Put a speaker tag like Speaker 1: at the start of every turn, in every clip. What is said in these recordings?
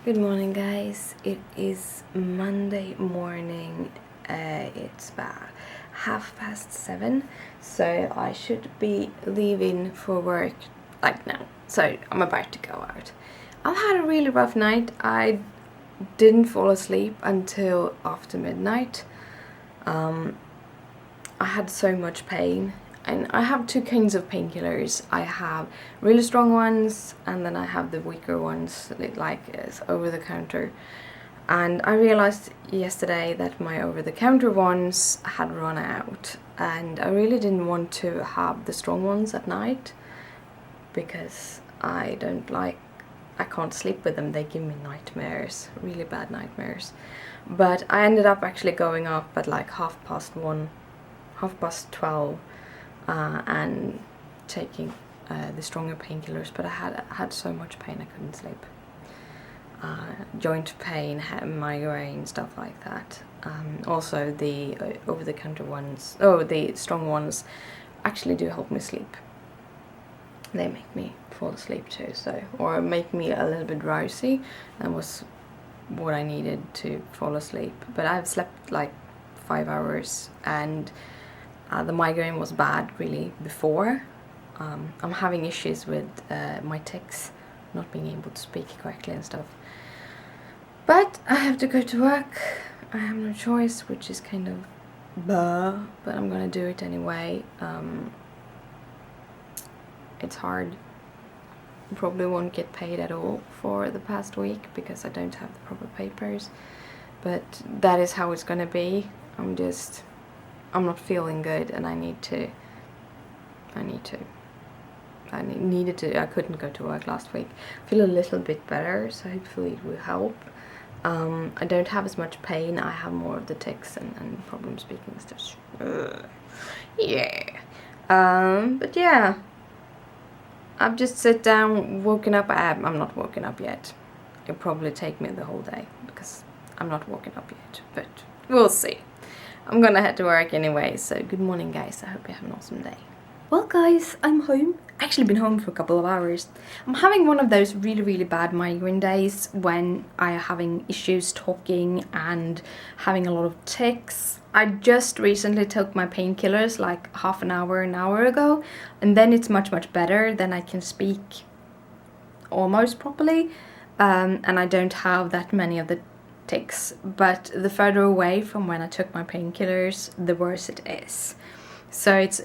Speaker 1: Good morning, guys. It is Monday morning. It's about 7:30, so I should be leaving for work like now. So I'm about to go out. I've had a really rough night. I didn't fall asleep until after midnight. I had so much pain, and I have two kinds of painkillers. I have really strong ones, and then I have the weaker ones, like over the counter. And I realized yesterday that my over the counter ones had run out, and I really didn't want to have the strong ones at night because I can't sleep with them. They give me nightmares, really bad nightmares. But I ended up actually going up at like 12:30, and taking the stronger painkillers, but I had so much pain I couldn't sleep. Joint pain, migraine, stuff like that. Also the over-the-counter ones, the strong ones, actually do help me sleep. They make me fall asleep too, or make me a little bit drowsy. That was what I needed to fall asleep. But I've slept like 5 hours, and the migraine was bad really before. I'm having issues with my tics, not being able to speak correctly and stuff. But I have to go to work. I have no choice, which is kind of but I'm gonna do it anyway. It's hard. Probably won't get paid at all for the past week because I don't have the proper papers. But that is how it's gonna be. I'm not feeling good, and I couldn't go to work last week. I feel a little bit better, so hopefully it will help. I don't have as much pain. I have more of the tics and problem speaking stuff. Yeah. But yeah, I've just sat down, woken up. I'm not woken up yet. It'll probably take me the whole day because I'm not woken up yet, but we'll see. I'm gonna head to work anyway, so good morning, guys. I hope you have an awesome day. Well, guys, I'm home. Actually been home for a couple of hours. I'm having one of those really bad migraine days when I'm having issues talking and having a lot of tics. I just recently took my painkillers like half an hour ago, and then it's much better. Then I can speak almost properly, and I don't have that many of the tics. But the further away from when I took my painkillers, the worse it is. So it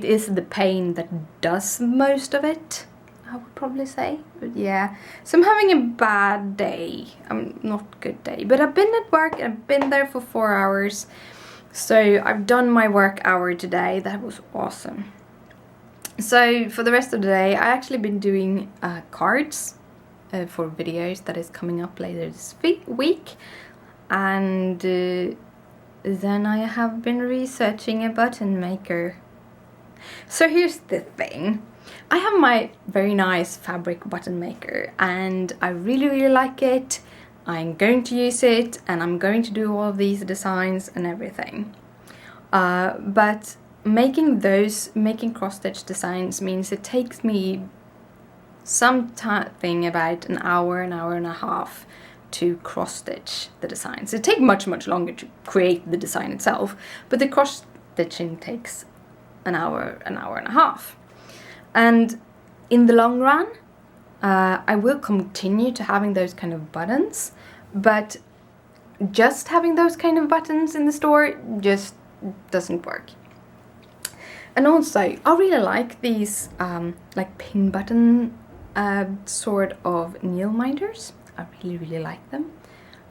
Speaker 1: is the pain that does most of it, I would probably say. But yeah, so I'm having a bad day. Not good day, but I've been at work. I've been there for 4 hours, so I've done my work hour today. That was awesome. So for the rest of the day, I actually been doing cards for videos that is coming up later this week, and then I have been researching a button maker. So here's the thing. I have my very nice fabric button maker, and I really like it. I'm going to use it, and I'm going to do all of these designs and everything. But making cross-stitch designs means it takes me something about an hour and a half to cross-stitch the designs. It takes much longer to create the design itself, but the cross-stitching takes an hour and a half. And in the long run, I will continue to having those kind of buttons, but just having those kind of buttons in the store just doesn't work. And also, I really like these like pin button sort of needle minders. I really like them,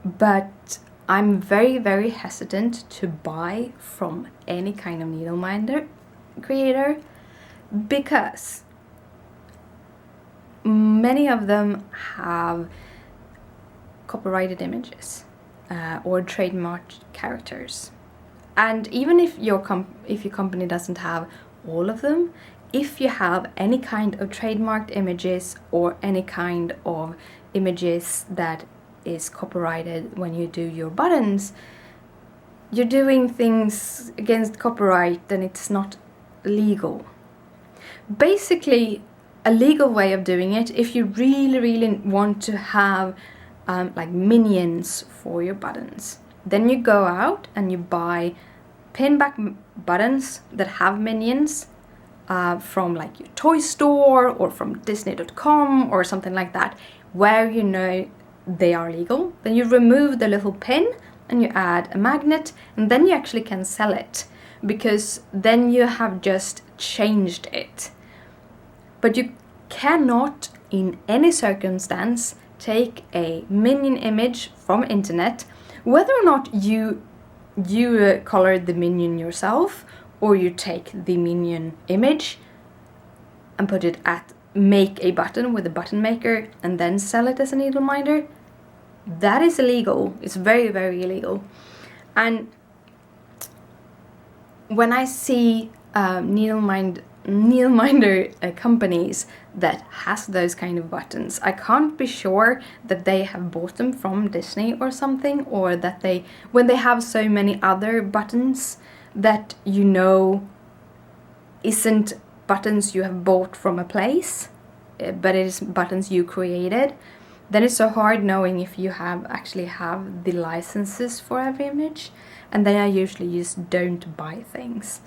Speaker 1: but I'm very hesitant to buy from any kind of needle minder creator because many of them have copyrighted images or trademarked characters. And even if your company doesn't have all of them, if you have any kind of trademarked images or any kind of images that is copyrighted when you do your buttons, you're doing things against copyright, then it's not legal. Basically, a legal way of doing it, if you really want to have like minions for your buttons, then you go out and you buy pin-back buttons that have minions from like your toy store or from Disney.com or something like that, where you know they are legal. Then you remove the little pin and you add a magnet, and then you actually can sell it, because then you have just changed it. But you cannot in any circumstance take a minion image from internet, whether or not you colored the minion yourself, or you take the minion image and put it at make a button with a button maker and then sell it as a needle minder. That is illegal. It's very, very illegal. And when I see needle minder companies that has those kind of buttons, I can't be sure that they have bought them from Disney or something, or that when they have so many other buttons that you know isn't buttons you have bought from a place, but it is buttons you created, then it's so hard knowing if you actually have the licenses for every image. And then I usually just don't buy things.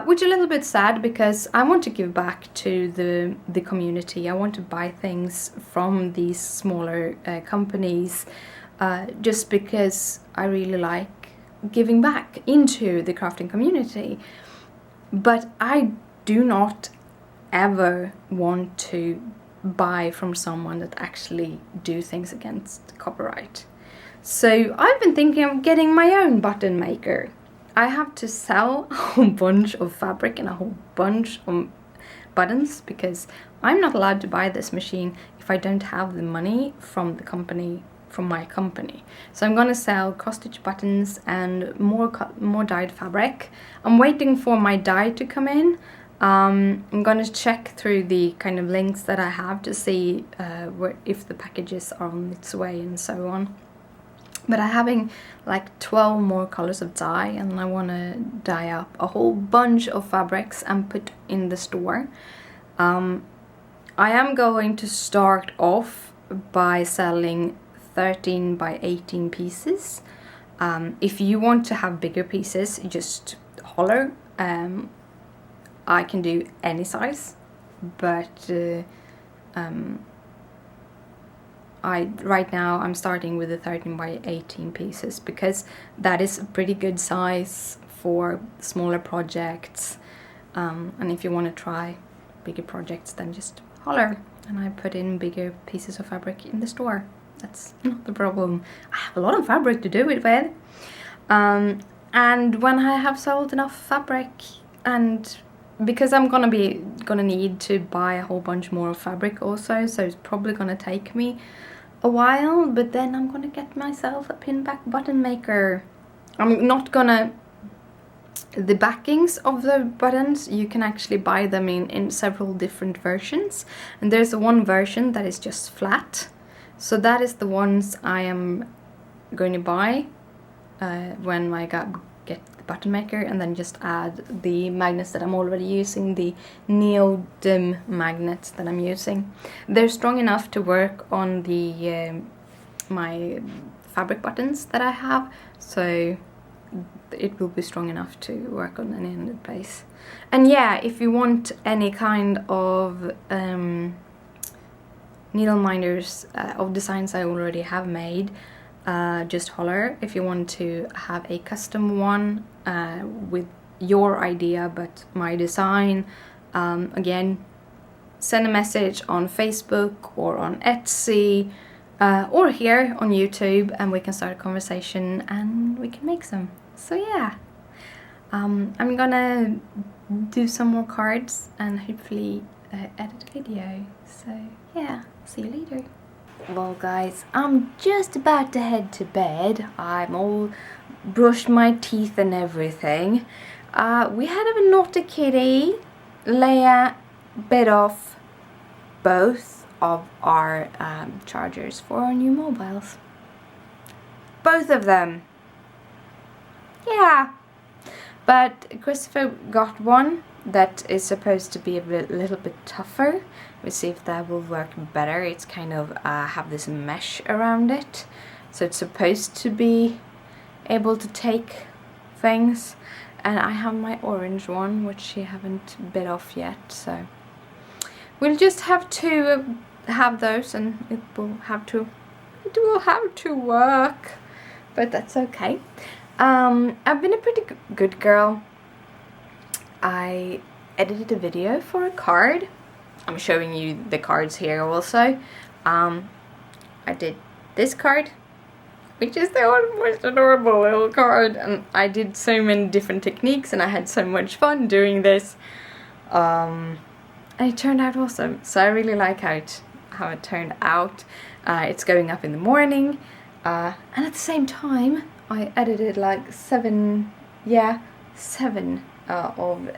Speaker 1: Which is a little bit sad, because I want to give back to the community. I want to buy things from these smaller companies, just because I really like giving back into the crafting community. But I do not ever want to buy from someone that actually do things against copyright. So I've been thinking of getting my own button maker. I have to sell a whole bunch of fabric and a whole bunch of buttons, because I'm not allowed to buy this machine if I don't have the money from the company, from my company. So I'm gonna sell cross-stitch buttons and more dyed fabric. I'm waiting for my dye to come in. I'm gonna check through the kind of links that I have to see if the packages are on its way and so on. But I'm having like 12 more colors of dye, and I want to dye up a whole bunch of fabrics and put in the store. I am going to start off by selling 13 by 18 pieces. If you want to have bigger pieces, just holler. I can do any size, but right now I'm starting with the 13 by 18 pieces, because that is a pretty good size for smaller projects. And if you want to try bigger projects, then just holler and I put in bigger pieces of fabric in the store. That's not the problem. I have a lot of fabric to do it with. And when I have sold enough fabric, and because I'm gonna need to buy a whole bunch more of fabric also, so it's probably gonna take me a while, but then I'm gonna get myself a pin-back button maker. I'm not gonna... The backings of the buttons, you can actually buy them in several different versions, and there's one version that is just flat, so that is the ones I am going to buy when I get the button maker, and then just add the magnets that I'm already using, the neodymium magnets that I'm using. They're strong enough to work on the my fabric buttons that I have, so it will be strong enough to work on any ended place. And yeah, if you want any kind of needle minders of designs I already have made, just holler. If you want to have a custom one with your idea but my design, again, send a message on Facebook or on Etsy or here on YouTube, and we can start a conversation and we can make some. So yeah, I'm gonna do some more cards and hopefully edit a video. So yeah, see you later. Well guys, I'm just about to head to bed. I'm all brushed my teeth and everything. We had a naughty kitty. Leia bit off both of our chargers for our new mobiles. Both of them. Yeah. But Christopher got one that is supposed to be a little bit tougher. We'll see if that will work better. It's kind of have this mesh around it, so it's supposed to be able to take things. And I have my orange one, which she haven't bit off yet, so we'll just have to have those, and it will have to work, but that's okay. I've been a pretty good girl. I edited a video for a card. I'm showing you the cards here also. I did this card, which is the most adorable little card, and I did so many different techniques and I had so much fun doing this. And it turned out awesome, so I really like how it turned out. It's going up in the morning, and at the same time I edited like seven of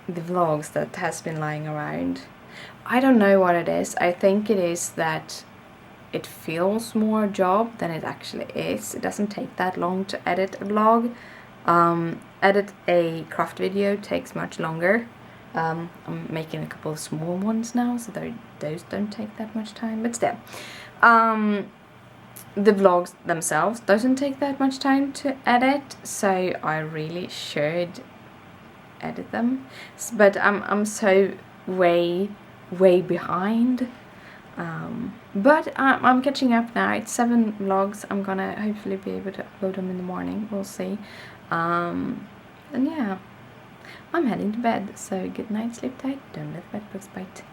Speaker 1: the vlogs that has been lying around. I don't know what it is. I think it is that it feels more job than it actually is. It doesn't take that long to edit a vlog. Edit a craft video takes much longer. I'm making a couple of small ones now, so those don't take that much time, but still. The vlogs themselves doesn't take that much time to edit, so I really should edit them. But I'm so way behind. But I'm catching up now. It's 7 vlogs. I'm gonna hopefully be able to upload them in the morning. We'll see. And yeah, I'm heading to bed. So good night, sleep tight. Don't let the bed bugs bite.